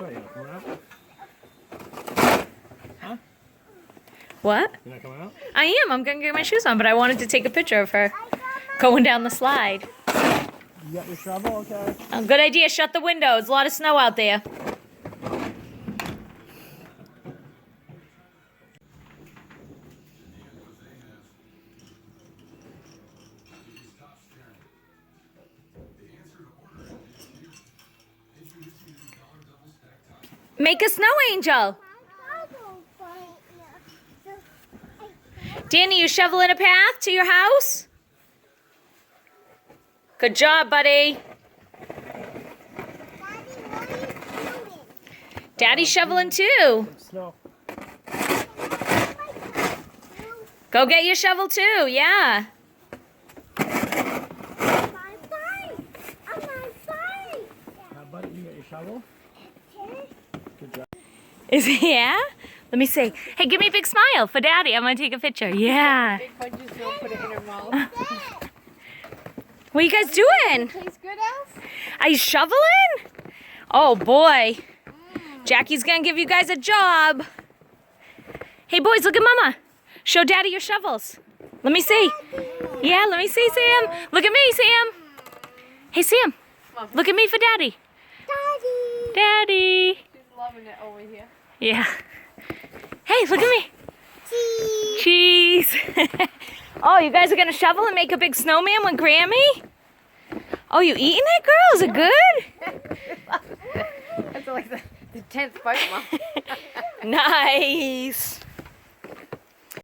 way. You coming out? Huh? What? You're not coming out? I am. I'm going to get my shoes on, but I wanted to take a picture of her going down the slide. You got your shovel? Okay. Oh, good idea. Shut the windows. A lot of snow out there. Make a snow angel. Danny, you shoveling a path to your house? Good job, buddy. Daddy's shoveling too. Snow. Go get your shovel too, yeah. Buddy, you got your shovel? Good job. Is it, yeah? Let me see. Hey, give me a big smile for Daddy. I'm going to take a picture. Yeah. Big punches, don't put it in her mouth. What are you guys doing? Tastes good, Elf? Are you shoveling? Oh, boy. Jackie's going to give you guys a job. Hey, boys, look at Mama. Show Daddy your shovels. Let me see. Yeah, let me see, Sam. Look at me, Sam. Hey, Sam. Look at me for Daddy. Daddy. She's loving it over here. Yeah. Hey, look at me. Cheese. Oh, you guys are going to shovel and make a big snowman with Grammy? Oh, you eating it, girl? Is it good? That's like the 10th bite, Mom. Nice.